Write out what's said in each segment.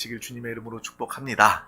되시길 주님의 이름으로 축복합니다.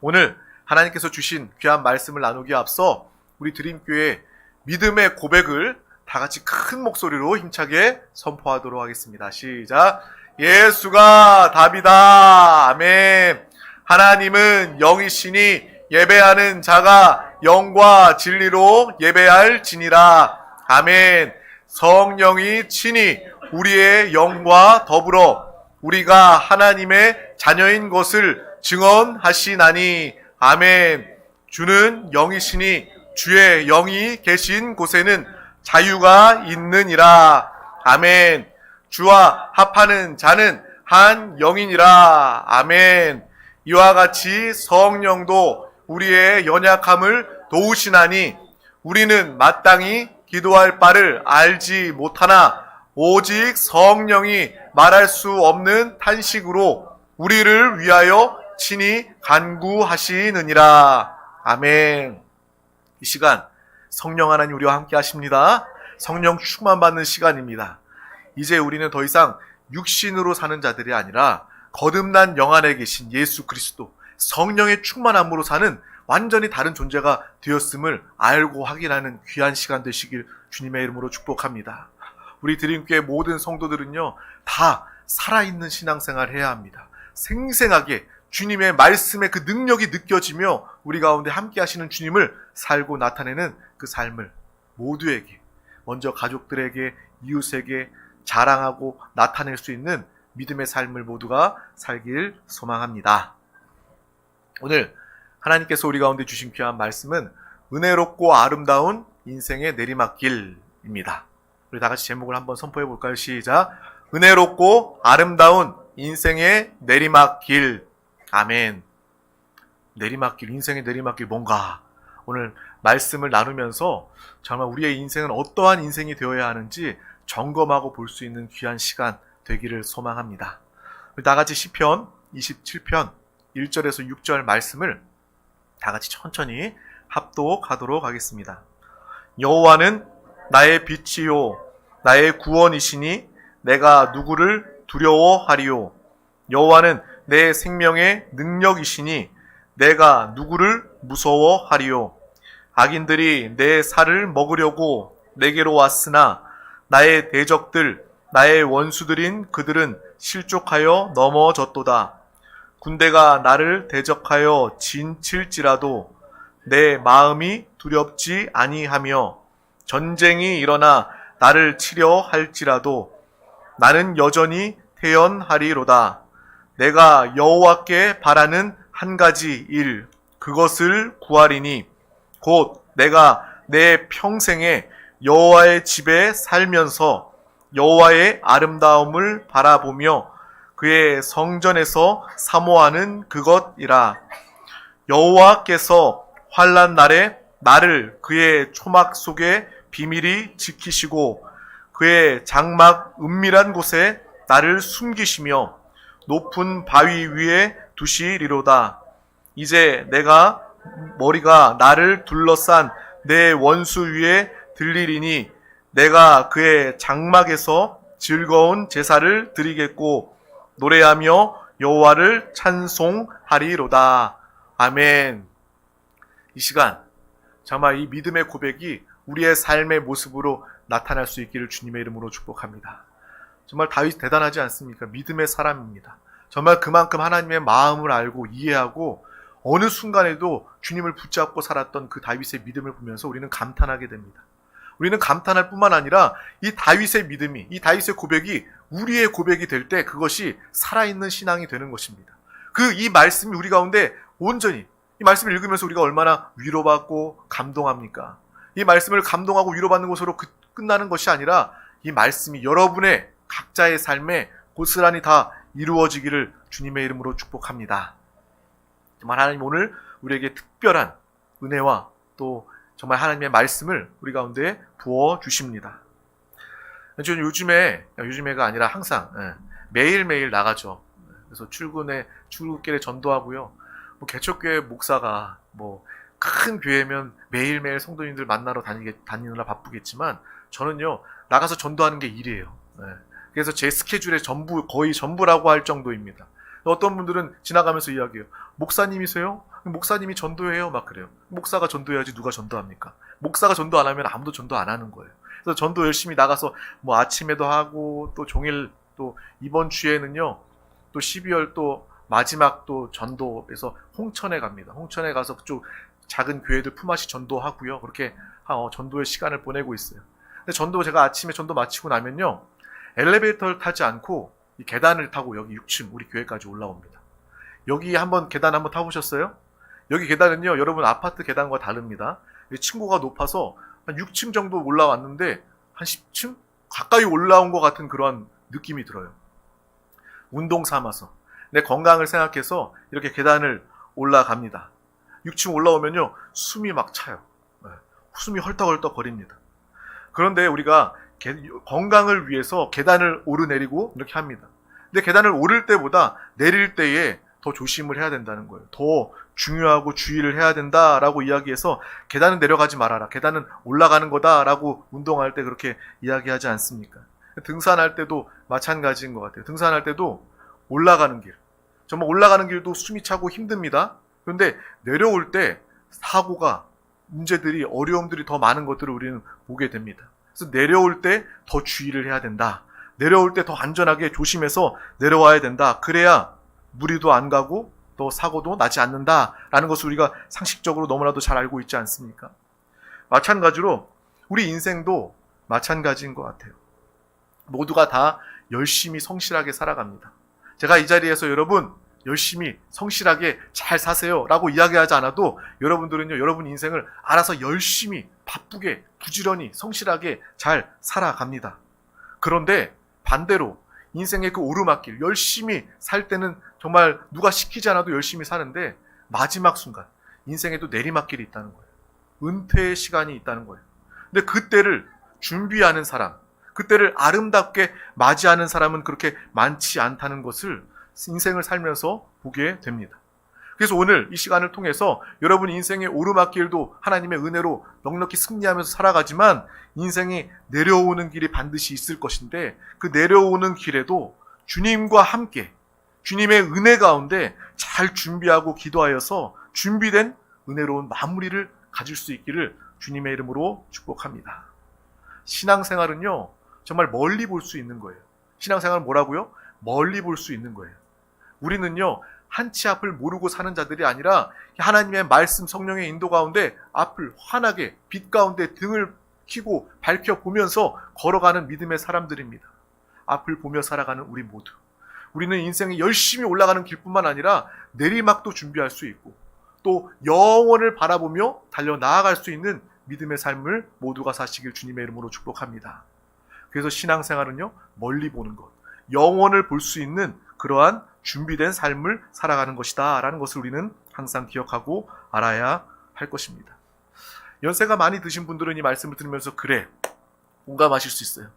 오늘 하나님께서 주신 귀한 말씀을 나누기에 앞서 우리 드림교회 믿음의 고백을 다 같이 큰 목소리로 힘차게 선포하도록 하겠습니다. 시작. 예수가 답이다. 아멘. 하나님은 영이시니 예배하는 자가 영과 진리로 예배할지니라. 아멘. 성령이 친히 우리의 영과 더불어 우리가 하나님의 자녀인 것을 증언하시나니. 아멘. 주는 영이시니 주의 영이 계신 곳에는 자유가 있느니라. 아멘. 주와 합하는 자는 한 영이니라. 아멘. 이와 같이 성령도 우리의 연약함을 도우시나니 우리는 마땅히 기도할 바를 알지 못하나 오직 성령이 말할 수 없는 탄식으로 우리를 위하여 친히 간구하시느니라. 아멘. 이 시간 성령 하나님 우리와 함께 하십니다. 성령 충만 받는 시간입니다. 이제 우리는 더 이상 육신으로 사는 자들이 아니라 거듭난 영 안에 계신 예수 그리스도 성령의 충만함으로 사는 완전히 다른 존재가 되었음을 알고 확인하는 귀한 시간 되시길 주님의 이름으로 축복합니다. 우리 드림교회 모든 성도들은요, 다 살아있는 신앙생활을 해야 합니다. 생생하게 주님의 말씀의 그 능력이 느껴지며 우리 가운데 함께 하시는 주님을 살고 나타내는 그 삶을 모두에게, 먼저 가족들에게, 이웃에게 자랑하고 나타낼 수 있는 믿음의 삶을 모두가 살길 소망합니다. 오늘 하나님께서 우리 가운데 주신 귀한 말씀은 은혜롭고 아름다운 인생의 내리막길입니다. 우리 다 같이 제목을 한번 선포해 볼까요? 시작. 은혜롭고 아름다운 인생의 내리막길. 아멘. 내리막길, 인생의 내리막길 뭔가? 오늘 말씀을 나누면서 정말 우리의 인생은 어떠한 인생이 되어야 하는지 점검하고 볼 수 있는 귀한 시간 되기를 소망합니다. 우리 다 같이 시편 27편 1절에서 6절 말씀을 다 같이 천천히 합독하도록 하겠습니다. 여호와는 나의 빛이요 나의 구원이시니 내가 누구를 두려워하리요. 여호와는 내 생명의 능력이시니 내가 누구를 무서워하리요. 악인들이 내 살을 먹으려고 내게로 왔으나 나의 대적들 나의 원수들인 그들은 실족하여 넘어졌도다. 군대가 나를 대적하여 진칠지라도 내 마음이 두렵지 아니하며 전쟁이 일어나 나를 치려 할지라도 나는 여전히 태연하리로다. 내가 여호와께 바라는 한 가지 일, 그것을 구하리니 곧 내가 내 평생에 여호와의 집에 살면서 여호와의 아름다움을 바라보며 그의 성전에서 사모하는 그것이라. 여호와께서 환난 날에 나를 그의 초막 속에 비밀히 지키시고 그의 장막 은밀한 곳에 나를 숨기시며 높은 바위 위에 두시리로다. 이제 내가 머리가 나를 둘러싼 내 원수 위에 들리리니 내가 그의 장막에서 즐거운 제사를 드리겠고 노래하며 여호와를 찬송하리로다. 아멘. 이 시간 정말 이 믿음의 고백이 우리의 삶의 모습으로 나타날 수 있기를 주님의 이름으로 축복합니다. 정말 다윗 대단하지 않습니까? 믿음의 사람입니다. 정말 그만큼 하나님의 마음을 알고 이해하고 어느 순간에도 주님을 붙잡고 살았던 그 다윗의 믿음을 보면서 우리는 감탄하게 됩니다. 우리는 감탄할 뿐만 아니라 이 다윗의 믿음이, 이 다윗의 고백이 우리의 고백이 될 때 그것이 살아있는 신앙이 되는 것입니다. 이 말씀이 우리 가운데 온전히, 이 말씀을 읽으면서 우리가 얼마나 위로받고 감동합니까? 이 말씀을 감동하고 위로받는 것으로 끝나는 것이 아니라 이 말씀이 여러분의 각자의 삶에 고스란히 다 이루어지기를 주님의 이름으로 축복합니다. 정말 하나님 오늘 우리에게 특별한 은혜와 또 정말 하나님의 말씀을 우리 가운데 부어주십니다. 저는 요즘에가 아니라 항상 매일매일 나가죠. 그래서 출근길에 전도하고요. 개척교회 목사가 큰 교회면 매일매일 성도님들 만나러 다니느라 바쁘겠지만 저는요, 나가서 전도하는 게 일이에요. 그래서 제 스케줄의 거의 전부라고 할 정도입니다. 어떤 분들은 지나가면서 이야기해요. 목사님이세요? 목사님이 전도해요? 막 그래요. 목사가 전도해야지 누가 전도합니까? 목사가 전도 안 하면 아무도 전도 안 하는 거예요. 그래서 전도 열심히 나가서 뭐 아침에도 하고 또 종일 또 이번 주에는요. 또 12월 또 마지막 또 전도에서 홍천에 갑니다. 홍천에 가서 그쪽 작은 교회들 품앗이 전도하고요. 그렇게 전도의 시간을 보내고 있어요. 근데 제가 아침에 전도 마치고 나면요. 엘리베이터를 타지 않고 이 계단을 타고 여기 6층 우리 교회까지 올라옵니다. 여기 계단 한번 타보셨어요? 여기 계단은요, 여러분 아파트 계단과 다릅니다. 층고가 높아서 한 6층 정도 올라왔는데 한 10층 가까이 올라온 것 같은 그런 느낌이 들어요. 운동 삼아서 내 건강을 생각해서 이렇게 계단을 올라갑니다. 6층 올라오면요, 숨이 막 차요. 숨이 헐떡헐떡 거립니다. 그런데 우리가 건강을 위해서 계단을 오르내리고 이렇게 합니다. 근데 계단을 오를 때보다 내릴 때에 더 조심을 해야 된다는 거예요. 더 중요하고 주의를 해야 된다라고 이야기해서 계단은 내려가지 말아라. 계단은 올라가는 거다라고 운동할 때 그렇게 이야기하지 않습니까? 등산할 때도 마찬가지인 것 같아요. 등산할 때도 올라가는 길. 정말 올라가는 길도 숨이 차고 힘듭니다. 그런데 내려올 때 사고가, 문제들이, 어려움들이 더 많은 것들을 우리는 보게 됩니다. 그래서 내려올 때 더 주의를 해야 된다. 내려올 때 더 안전하게 조심해서 내려와야 된다. 그래야 무리도 안 가고 또 사고도 나지 않는다라는 것을 우리가 상식적으로 너무나도 잘 알고 있지 않습니까? 마찬가지로 우리 인생도 마찬가지인 것 같아요. 모두가 다 열심히 성실하게 살아갑니다. 제가 이 자리에서 여러분 열심히 성실하게 잘 사세요 라고 이야기하지 않아도 여러분들은요, 여러분 인생을 알아서 열심히 바쁘게 부지런히 성실하게 잘 살아갑니다. 그런데 반대로 인생의 그 오르막길, 열심히 살 때는 정말 누가 시키지 않아도 열심히 사는데 마지막 순간 인생에도 내리막길이 있다는 거예요. 은퇴의 시간이 있다는 거예요. 근데 그때를 준비하는 사람, 그때를 아름답게 맞이하는 사람은 그렇게 많지 않다는 것을 인생을 살면서 보게 됩니다. 그래서 오늘 이 시간을 통해서 여러분 인생의 오르막길도 하나님의 은혜로 넉넉히 승리하면서 살아가지만 인생이 내려오는 길이 반드시 있을 것인데 그 내려오는 길에도 주님과 함께 주님의 은혜 가운데 잘 준비하고 기도하여서 준비된 은혜로운 마무리를 가질 수 있기를 주님의 이름으로 축복합니다. 신앙생활은요, 정말 멀리 볼 수 있는 거예요. 신앙생활은 뭐라고요? 멀리 볼 수 있는 거예요. 우리는요, 한치 앞을 모르고 사는 자들이 아니라 하나님의 말씀, 성령의 인도 가운데 앞을 환하게 빛 가운데 등을 켜고 밝혀보면서 걸어가는 믿음의 사람들입니다. 앞을 보며 살아가는 우리 모두. 우리는 인생이 열심히 올라가는 길뿐만 아니라 내리막도 준비할 수 있고 또 영원을 바라보며 달려나아갈 수 있는 믿음의 삶을 모두가 사시길 주님의 이름으로 축복합니다. 그래서 신앙생활은요, 멀리 보는 것, 영원을 볼 수 있는 그러한 준비된 삶을 살아가는 것이다 라는 것을 우리는 항상 기억하고 알아야 할 것입니다. 연세가 많이 드신 분들은 이 말씀을 들으면서 그래, 공감하실 수 있어요.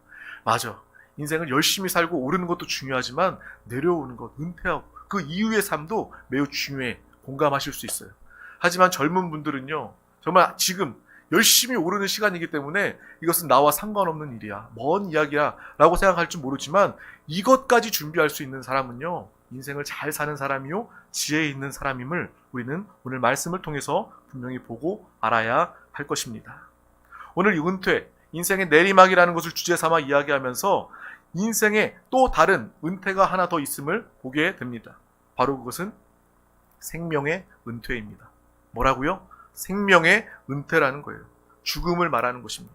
맞아, 인생을 열심히 살고 오르는 것도 중요하지만 내려오는 것, 은퇴하고 그 이후의 삶도 매우 중요해, 공감하실 수 있어요. 하지만 젊은 분들은요, 정말 지금 열심히 오르는 시간이기 때문에 이것은 나와 상관없는 일이야, 먼 이야기야 라고 생각할 줄 모르지만 이것까지 준비할 수 있는 사람은요, 인생을 잘 사는 사람이요, 지혜 있는 사람임을 우리는 오늘 말씀을 통해서 분명히 보고 알아야 할 것입니다. 오늘 이 은퇴, 인생의 내리막이라는 것을 주제 삼아 이야기하면서 인생에 또 다른 은퇴가 하나 더 있음을 보게 됩니다. 바로 그것은 생명의 은퇴입니다. 뭐라고요? 생명의 은퇴라는 거예요. 죽음을 말하는 것입니다.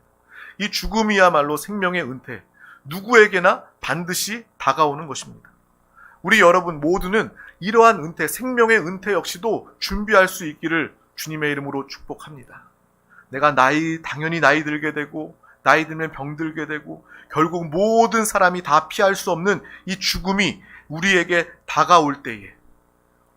이 죽음이야말로 생명의 은퇴, 누구에게나 반드시 다가오는 것입니다. 우리 여러분 모두는 이러한 은퇴, 생명의 은퇴 역시도 준비할 수 있기를 주님의 이름으로 축복합니다. 내가 당연히 나이 들게 되고 나이 들면 병들게 되고 결국 모든 사람이 다 피할 수 없는 이 죽음이 우리에게 다가올 때에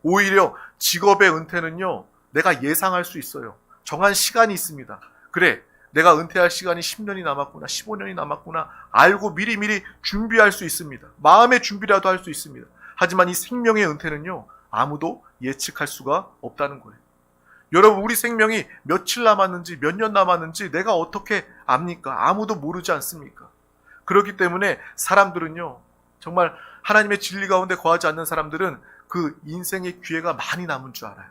오히려 직업의 은퇴는요, 내가 예상할 수 있어요. 정한 시간이 있습니다. 그래, 내가 은퇴할 시간이 10년이 남았구나, 15년이 남았구나 알고 미리미리 준비할 수 있습니다. 마음의 준비라도 할 수 있습니다. 하지만 이 생명의 은퇴는요, 아무도 예측할 수가 없다는 거예요. 여러분, 우리 생명이 며칠 남았는지 몇 년 남았는지 내가 어떻게 압니까? 아무도 모르지 않습니까? 그렇기 때문에 사람들은요, 정말 하나님의 진리 가운데 거하지 않는 사람들은 그 인생의 기회가 많이 남은 줄 알아요.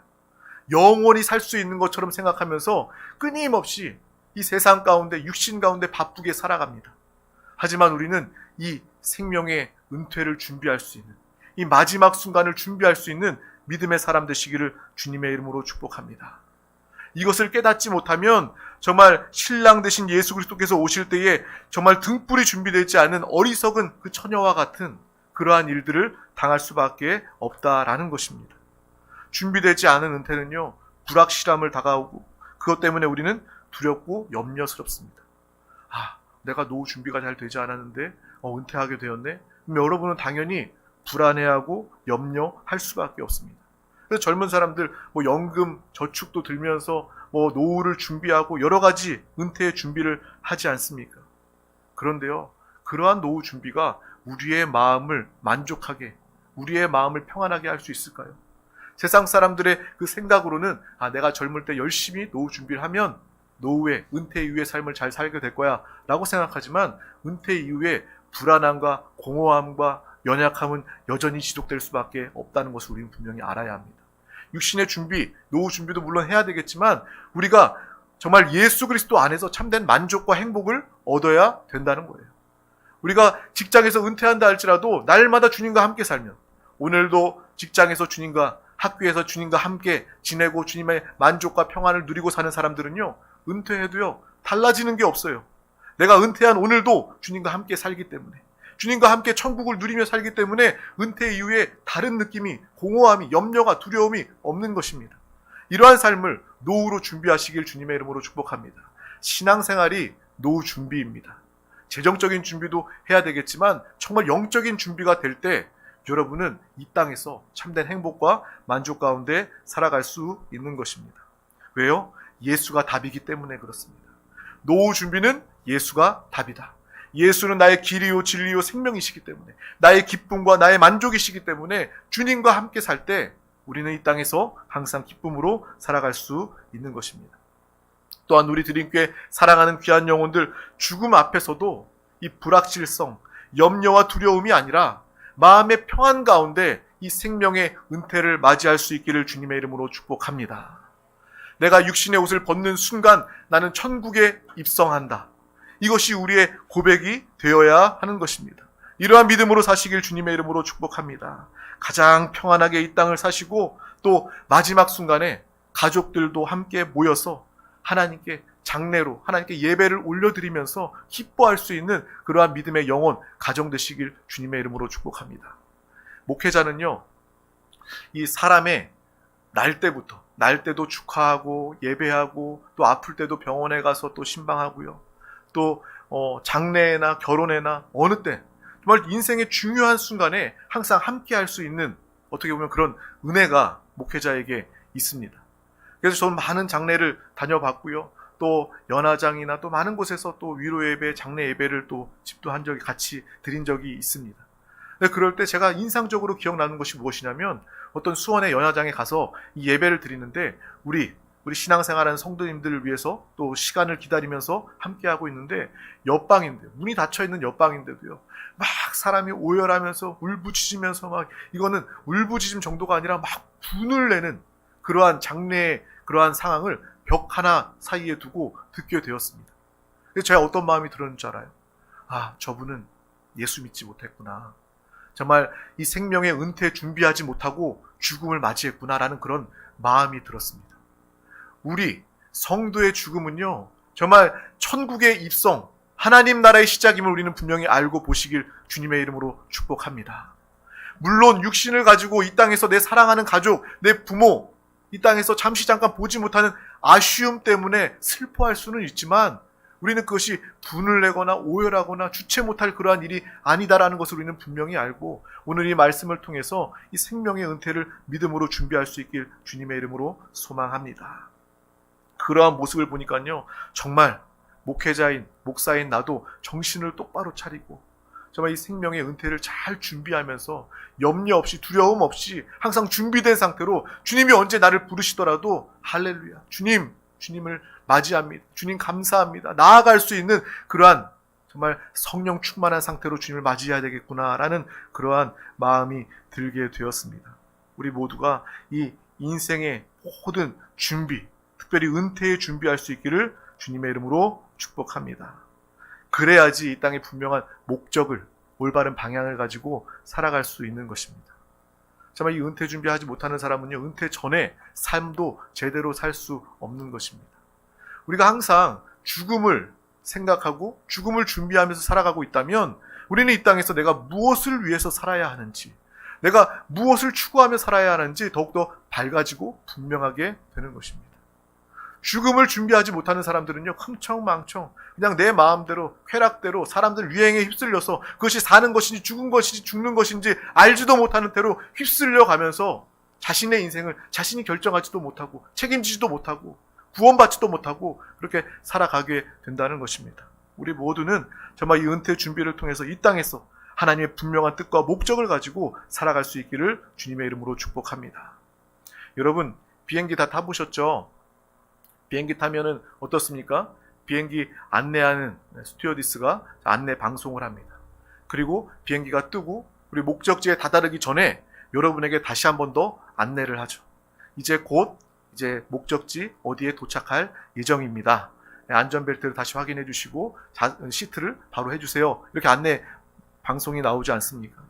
영원히 살 수 있는 것처럼 생각하면서 끊임없이 이 세상 가운데, 육신 가운데 바쁘게 살아갑니다. 하지만 우리는 이 생명의 은퇴를 준비할 수 있는, 이 마지막 순간을 준비할 수 있는 믿음의 사람 되시기를 주님의 이름으로 축복합니다. 이것을 깨닫지 못하면 정말 신랑 되신 예수 그리스도께서 오실 때에 정말 등불이 준비되지 않은 어리석은 그 처녀와 같은 그러한 일들을 당할 수밖에 없다라는 것입니다. 준비되지 않은 은퇴는요, 불확실함을 다가오고 그것 때문에 우리는 두렵고 염려스럽습니다. 내가 노후 준비가 잘 되지 않았는데 은퇴하게 되었네. 그럼 여러분은 당연히 불안해하고 염려할 수밖에 없습니다. 그래서 젊은 사람들 연금 저축도 들면서 노후를 준비하고 여러 가지 은퇴의 준비를 하지 않습니까? 그런데요, 그러한 노후 준비가 우리의 마음을 만족하게, 우리의 마음을 평안하게 할 수 있을까요? 세상 사람들의 그 생각으로는 내가 젊을 때 열심히 노후 준비를 하면 노후에, 은퇴 이후의 삶을 잘 살게 될 거야 라고 생각하지만 은퇴 이후에 불안함과 공허함과 연약함은 여전히 지속될 수밖에 없다는 것을 우리는 분명히 알아야 합니다. 육신의 준비, 노후 준비도 물론 해야 되겠지만 우리가 정말 예수 그리스도 안에서 참된 만족과 행복을 얻어야 된다는 거예요. 우리가 직장에서 은퇴한다 할지라도 날마다 주님과 함께 살면, 오늘도 직장에서 주님과, 학교에서 주님과 함께 지내고 주님의 만족과 평안을 누리고 사는 사람들은요, 은퇴해도요 달라지는 게 없어요. 내가 은퇴한 오늘도 주님과 함께 살기 때문에, 주님과 함께 천국을 누리며 살기 때문에 은퇴 이후에 다른 느낌이, 공허함이, 염려가, 두려움이 없는 것입니다. 이러한 삶을 노후로 준비하시길 주님의 이름으로 축복합니다. 신앙생활이 노후 준비입니다. 재정적인 준비도 해야 되겠지만 정말 영적인 준비가 될 때 여러분은 이 땅에서 참된 행복과 만족 가운데 살아갈 수 있는 것입니다. 왜요? 예수가 답이기 때문에 그렇습니다. 노후 준비는 예수가 답이다. 예수는 나의 길이요 진리요 생명이시기 때문에, 나의 기쁨과 나의 만족이시기 때문에 주님과 함께 살 때 우리는 이 땅에서 항상 기쁨으로 살아갈 수 있는 것입니다. 또한 우리 드림교회 사랑하는 귀한 영혼들, 죽음 앞에서도 이 불확실성, 염려와 두려움이 아니라 마음의 평안 가운데 이 생명의 은퇴를 맞이할 수 있기를 주님의 이름으로 축복합니다. 내가 육신의 옷을 벗는 순간 나는 천국에 입성한다. 이것이 우리의 고백이 되어야 하는 것입니다. 이러한 믿음으로 사시길 주님의 이름으로 축복합니다. 가장 평안하게 이 땅을 사시고 또 마지막 순간에 가족들도 함께 모여서 하나님께 장례로, 하나님께 예배를 올려드리면서 기뻐할 수 있는 그러한 믿음의 영혼, 가정 되시길 주님의 이름으로 축복합니다. 목회자는요, 이 사람의 날 때도 축하하고 예배하고 또 아플 때도 병원에 가서 또 신방하고요. 또 장례나 결혼회나 어느 때 정말 인생의 중요한 순간에 항상 함께 할 수 있는, 어떻게 보면 그런 은혜가 목회자에게 있습니다. 그래서 저는 많은 장례를 다녀봤고요. 또 연화장이나 또 많은 곳에서 또 위로 예배, 장례 예배를 또 집도한 적이, 같이 드린 적이 있습니다. 그럴 때 제가 인상적으로 기억나는 것이 무엇이냐면, 어떤 수원의 연화장에 가서 이 예배를 드리는데 우리 신앙생활하는 성도님들을 위해서 또 시간을 기다리면서 함께하고 있는데, 옆방인데, 문이 닫혀있는 옆방인데도요, 막 사람이 오열하면서 울부짖으면서 막, 이거는 울부짖음 정도가 아니라 막 분을 내는 그러한 장례의 그러한 상황을 벽 하나 사이에 두고 듣게 되었습니다. 그래서 제가 어떤 마음이 들었는 줄 알아요? 저분은 예수 믿지 못했구나. 정말 이 생명의 은퇴 준비하지 못하고 죽음을 맞이했구나라는 그런 마음이 들었습니다. 우리 성도의 죽음은요, 정말 천국의 입성, 하나님 나라의 시작임을 우리는 분명히 알고 보시길 주님의 이름으로 축복합니다. 물론 육신을 가지고 이 땅에서 내 사랑하는 가족, 내 부모, 이 땅에서 잠시 잠깐 보지 못하는 아쉬움 때문에 슬퍼할 수는 있지만 우리는 그것이 분을 내거나 오열하거나 주체 못할 그러한 일이 아니다라는 것을 우리는 분명히 알고, 오늘 이 말씀을 통해서 이 생명의 은퇴를 믿음으로 준비할 수 있길 주님의 이름으로 소망합니다. 그러한 모습을 보니까요, 정말 목회자인, 목사인 나도 정신을 똑바로 차리고 정말 이 생명의 은퇴를 잘 준비하면서 염려 없이, 두려움 없이 항상 준비된 상태로 주님이 언제 나를 부르시더라도 할렐루야, 주님을 맞이합니다. 주님 감사합니다. 나아갈 수 있는 그러한 정말 성령 충만한 상태로 주님을 맞이해야 되겠구나라는 그러한 마음이 들게 되었습니다. 우리 모두가 이 인생의 모든 준비, 특별히 은퇴에 준비할 수 있기를 주님의 이름으로 축복합니다. 그래야지 이 땅의 분명한 목적을, 올바른 방향을 가지고 살아갈 수 있는 것입니다. 정말 이 은퇴 준비하지 못하는 사람은요, 은퇴 전에 삶도 제대로 살 수 없는 것입니다. 우리가 항상 죽음을 생각하고 죽음을 준비하면서 살아가고 있다면 우리는 이 땅에서 내가 무엇을 위해서 살아야 하는지, 내가 무엇을 추구하며 살아야 하는지 더욱더 밝아지고 분명하게 되는 것입니다. 죽음을 준비하지 못하는 사람들은요, 흥청망청 그냥 내 마음대로 쾌락대로 사람들 유행에 휩쓸려서 그것이 사는 것인지 죽은 것인지 죽는 것인지 알지도 못하는 대로 휩쓸려 가면서 자신의 인생을 자신이 결정하지도 못하고 책임지지도 못하고 구원받지도 못하고 그렇게 살아가게 된다는 것입니다. 우리 모두는 정말 이 은퇴 준비를 통해서 이 땅에서 하나님의 분명한 뜻과 목적을 가지고 살아갈 수 있기를 주님의 이름으로 축복합니다. 여러분, 비행기 다 타보셨죠? 비행기 타면은 어떻습니까? 비행기 안내하는 스튜어디스가 안내 방송을 합니다. 그리고 비행기가 뜨고 우리 목적지에 다다르기 전에 여러분에게 다시 한 번 더 안내를 하죠. 이제 곧 목적지 어디에 도착할 예정입니다. 안전벨트를 다시 확인해 주시고 시트를 바로 해주세요. 이렇게 안내 방송이 나오지 않습니까?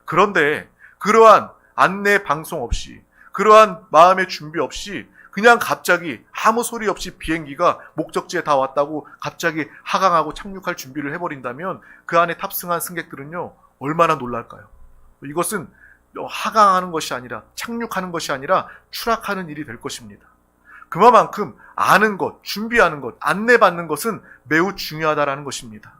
그런데 그러한 안내 방송 없이, 그러한 마음의 준비 없이 그냥 갑자기 아무 소리 없이 비행기가 목적지에 다 왔다고 갑자기 하강하고 착륙할 준비를 해버린다면 그 안에 탑승한 승객들은요, 얼마나 놀랄까요? 이것은 하강하는 것이 아니라, 착륙하는 것이 아니라 추락하는 일이 될 것입니다. 그만큼 아는 것, 준비하는 것, 안내받는 것은 매우 중요하다라는 것입니다.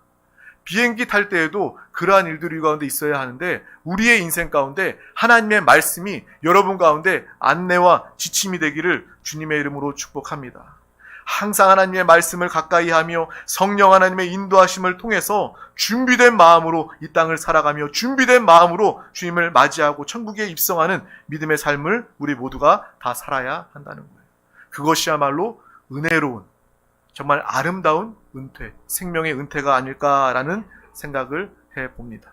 비행기 탈 때에도 그러한 일들이 가운데 있어야 하는데, 우리의 인생 가운데 하나님의 말씀이 여러분 가운데 안내와 지침이 되기를 주님의 이름으로 축복합니다. 항상 하나님의 말씀을 가까이 하며 성령 하나님의 인도하심을 통해서 준비된 마음으로 이 땅을 살아가며 준비된 마음으로 주님을 맞이하고 천국에 입성하는 믿음의 삶을 우리 모두가 다 살아야 한다는 거예요. 그것이야말로 은혜로운, 정말 아름다운 은퇴, 생명의 은퇴가 아닐까라는 생각을 해봅니다.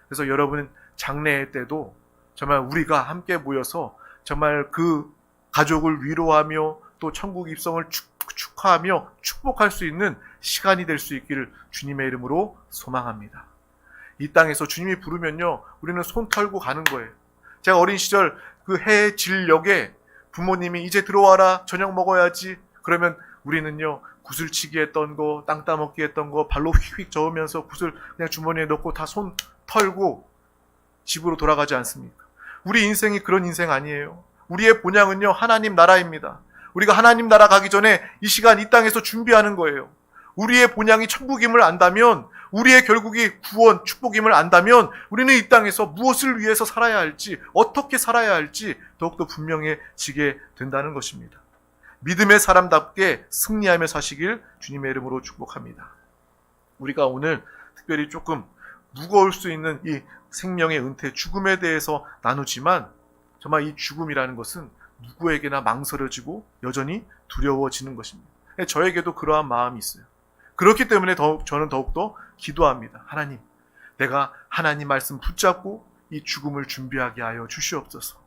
그래서 여러분, 장례 때도 정말 우리가 함께 모여서 정말 그 가족을 위로하며 또 천국 입성을 축하하며 축복할 수 있는 시간이 될 수 있기를 주님의 이름으로 소망합니다. 이 땅에서 주님이 부르면요, 우리는 손 털고 가는 거예요. 제가 어린 시절 그 해질녘에 부모님이 이제 들어와라, 저녁 먹어야지. 그러면 우리는요, 구슬치기 했던 거, 땅 따먹기 했던 거 발로 휙휙 저으면서 구슬 그냥 주머니에 넣고 다 손 털고 집으로 돌아가지 않습니까? 우리 인생이 그런 인생 아니에요. 우리의 본향은요, 하나님 나라입니다. 우리가 하나님 나라 가기 전에 이 시간 이 땅에서 준비하는 거예요. 우리의 본향이 천국임을 안다면, 우리의 결국이 구원, 축복임을 안다면 우리는 이 땅에서 무엇을 위해서 살아야 할지, 어떻게 살아야 할지 더욱더 분명해지게 된다는 것입니다. 믿음의 사람답게 승리하며 사시길 주님의 이름으로 축복합니다. 우리가 오늘 특별히 조금 무거울 수 있는 이 생명의 은퇴, 죽음에 대해서 나누지만 정말 이 죽음이라는 것은 누구에게나 망설여지고 여전히 두려워지는 것입니다. 저에게도 그러한 마음이 있어요. 그렇기 때문에 저는 더욱더 기도합니다. 하나님, 내가 하나님 말씀 붙잡고 이 죽음을 준비하게 하여 주시옵소서.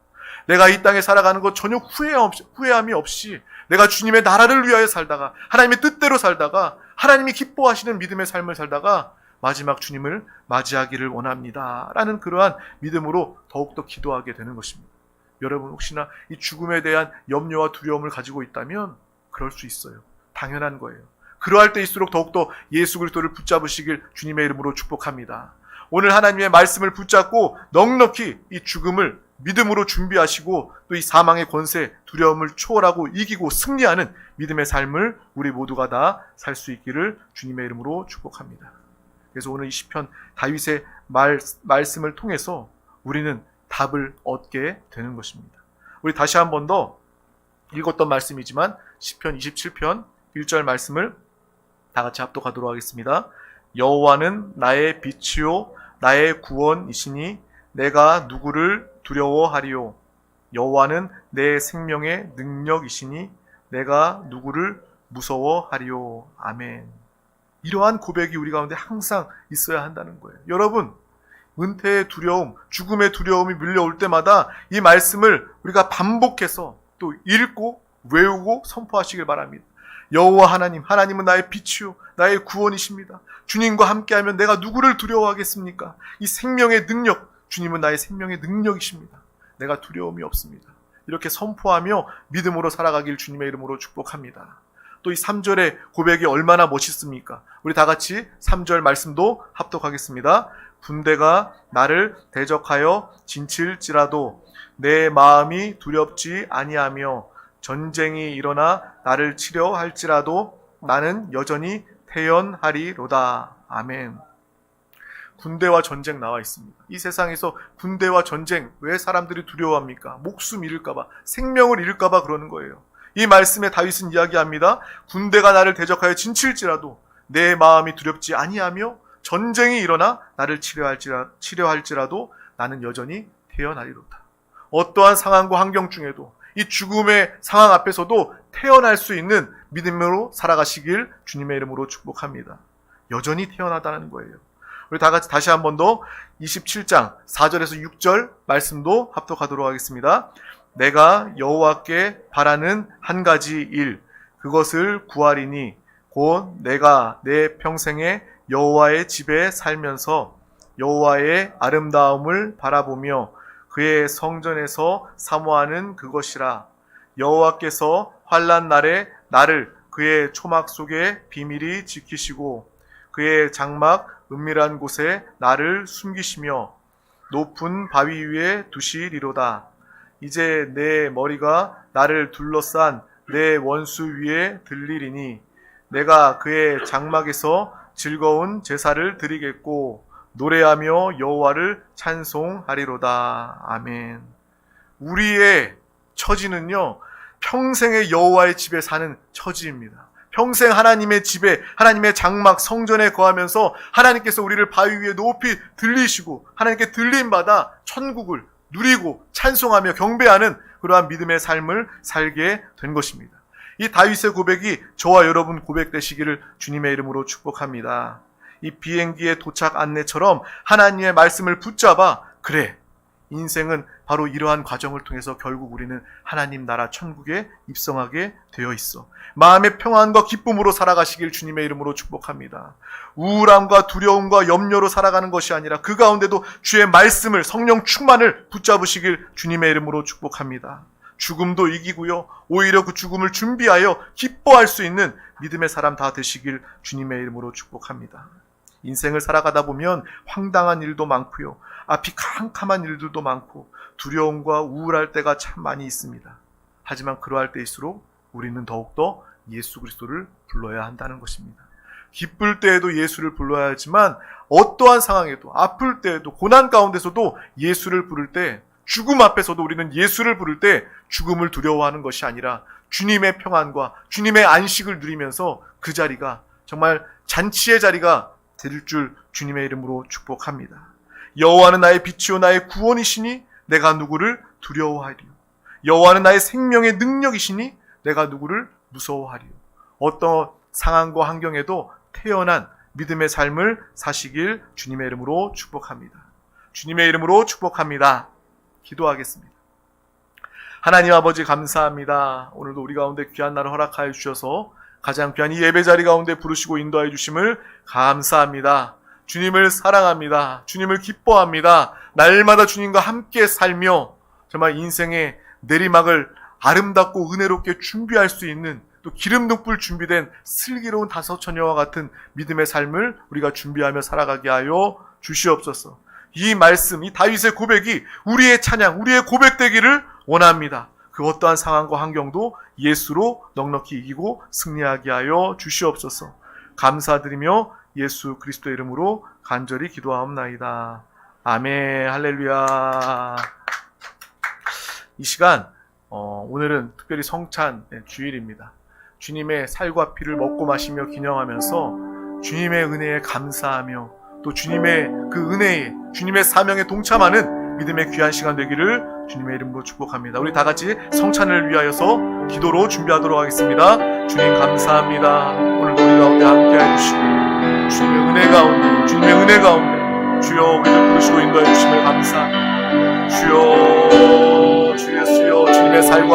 내가 이 땅에 살아가는 것 전혀 후회함이 없이 내가 주님의 나라를 위하여 살다가, 하나님의 뜻대로 살다가, 하나님이 기뻐하시는 믿음의 삶을 살다가 마지막 주님을 맞이하기를 원합니다 라는 그러한 믿음으로 더욱더 기도하게 되는 것입니다. 여러분, 혹시나 이 죽음에 대한 염려와 두려움을 가지고 있다면 그럴 수 있어요. 당연한 거예요. 그러할 때일수록 더욱더 예수 그리스도를 붙잡으시길 주님의 이름으로 축복합니다. 오늘 하나님의 말씀을 붙잡고 넉넉히 이 죽음을 믿음으로 준비하시고 또 이 사망의 권세, 두려움을 초월하고 이기고 승리하는 믿음의 삶을 우리 모두가 다 살 수 있기를 주님의 이름으로 축복합니다. 그래서 오늘 이 시편 다윗의 말씀을 통해서 우리는 답을 얻게 되는 것입니다. 우리 다시 한 번 더 읽었던 말씀이지만 시편 27편 1절 말씀을 다 같이 합독하도록 하겠습니다. 여호와는 나의 빛이요 나의 구원이시니 내가 누구를 두려워하리요. 여호와는 내 생명의 능력이시니 내가 누구를 무서워하리요. 아멘. 이러한 고백이 우리 가운데 항상 있어야 한다는 거예요. 여러분, 은퇴의 두려움, 죽음의 두려움이 밀려올 때마다 이 말씀을 우리가 반복해서 또 읽고 외우고 선포하시길 바랍니다. 여호와 하나님, 하나님은 나의 빛이요 나의 구원이십니다. 주님과 함께하면 내가 누구를 두려워하겠습니까? 이 생명의 능력, 주님은 나의 생명의 능력이십니다. 내가 두려움이 없습니다. 이렇게 선포하며 믿음으로 살아가길 주님의 이름으로 축복합니다. 또 이 3절의 고백이 얼마나 멋있습니까? 우리 다 같이 3절 말씀도 합독하겠습니다. 군대가 나를 대적하여 진칠지라도 내 마음이 두렵지 아니하며 전쟁이 일어나 나를 치려 할지라도 나는 여전히 태연하리로다. 아멘. 군대와 전쟁 나와 있습니다. 이 세상에서 군대와 전쟁, 왜 사람들이 두려워합니까? 목숨 잃을까봐, 생명을 잃을까봐 그러는 거예요. 이 말씀에 다윗은 이야기합니다. 군대가 나를 대적하여 진칠지라도 내 마음이 두렵지 아니하며 전쟁이 일어나 나를 치려할지라도 나는 여전히 태어나리로다. 어떠한 상황과 환경 중에도 이 죽음의 상황 앞에서도 태어날 수 있는 믿음으로 살아가시길 주님의 이름으로 축복합니다. 여전히 태어나다는 거예요. 우리 다 같이 다시 한 번 더 27장 4절에서 6절 말씀도 합독하도록 하겠습니다. 내가 여호와께 바라는 한 가지 일, 그것을 구하리니 곧 내가 내 평생에 여호와의 집에 살면서 여호와의 아름다움을 바라보며 그의 성전에서 사모하는 그것이라. 여호와께서 환난 날에 나를 그의 초막 속에 비밀히 지키시고 그의 장막 은밀한 곳에 나를 숨기시며 높은 바위 위에 두시리로다. 이제 내 머리가 나를 둘러싼 내 원수 위에 들리리니 내가 그의 장막에서 즐거운 제사를 드리겠고 노래하며 여호와를 찬송하리로다. 아멘. 우리의 처지는요, 평생의 여호와의 집에 사는 처지입니다. 평생 하나님의 집에, 하나님의 장막 성전에 거하면서 하나님께서 우리를 바위 위에 높이 들리시고 하나님께 들림받아 천국을 누리고 찬송하며 경배하는 그러한 믿음의 삶을 살게 된 것입니다. 이 다윗의 고백이 저와 여러분 고백되시기를 주님의 이름으로 축복합니다. 이 비행기의 도착 안내처럼 하나님의 말씀을 붙잡아, 그래, 인생은 바로 이러한 과정을 통해서 결국 우리는 하나님 나라 천국에 입성하게 되어 있어. 마음의 평안과 기쁨으로 살아가시길 주님의 이름으로 축복합니다. 우울함과 두려움과 염려로 살아가는 것이 아니라 그 가운데도 주의 말씀을, 성령 충만을 붙잡으시길 주님의 이름으로 축복합니다. 죽음도 이기고요, 오히려 그 죽음을 준비하여 기뻐할 수 있는 믿음의 사람 다 되시길 주님의 이름으로 축복합니다. 인생을 살아가다 보면 황당한 일도 많고요, 앞이 캄캄한 일들도 많고 두려움과 우울할 때가 참 많이 있습니다. 하지만 그러할 때일수록 우리는 더욱더 예수 그리스도를 불러야 한다는 것입니다. 기쁠 때에도 예수를 불러야 하지만 어떠한 상황에도, 아플 때에도, 고난 가운데서도 예수를 부를 때, 죽음 앞에서도 우리는 예수를 부를 때 죽음을 두려워하는 것이 아니라 주님의 평안과 주님의 안식을 누리면서 그 자리가 정말 잔치의 자리가 될 줄 주님의 이름으로 축복합니다. 여호와는 나의 빛이요 나의 구원이시니 내가 누구를 두려워하리요. 여호와는 나의 생명의 능력이시니 내가 누구를 무서워하리요. 어떤 상황과 환경에도 태어난 믿음의 삶을 사시길 주님의 이름으로 축복합니다. 주님의 이름으로 축복합니다. 기도하겠습니다. 하나님 아버지 감사합니다. 오늘도 우리 가운데 귀한 날을 허락하여 주셔서 가장 귀한 이 예배 자리 가운데 부르시고 인도하여 주심을 감사합니다. 주님을 사랑합니다. 주님을 기뻐합니다. 날마다 주님과 함께 살며 정말 인생의 내리막을 아름답고 은혜롭게 준비할 수 있는, 또 기름 둥불 준비된 슬기로운 다섯 처녀와 같은 믿음의 삶을 우리가 준비하며 살아가게 하여 주시옵소서. 이 말씀, 이 다윗의 고백이 우리의 찬양, 우리의 고백되기를 원합니다. 그 어떠한 상황과 환경도 예수로 넉넉히 이기고 승리하게 하여 주시옵소서. 감사드리며 예수 그리스도의 이름으로 간절히 기도하옵나이다. 아멘. 할렐루야. 이 시간 오늘은 특별히 성찬 주일입니다. 주님의 살과 피를 먹고 마시며 기념하면서 주님의 은혜에 감사하며 또 주님의 그 은혜에, 주님의 사명에 동참하는 믿음의 귀한 시간 되기를 주님의 이름으로 축복합니다. 우리 다 같이 성찬을 위하여서 기도로 준비하도록 하겠습니다. 주님 감사합니다. 오늘도 우리 가운데 함께 해주시고 주님의 은혜 가운데, 주님의 은혜 가운데 주여 우리를 부르시고 인도해 주심을 감사. 주여 주 예수여 주님의 살과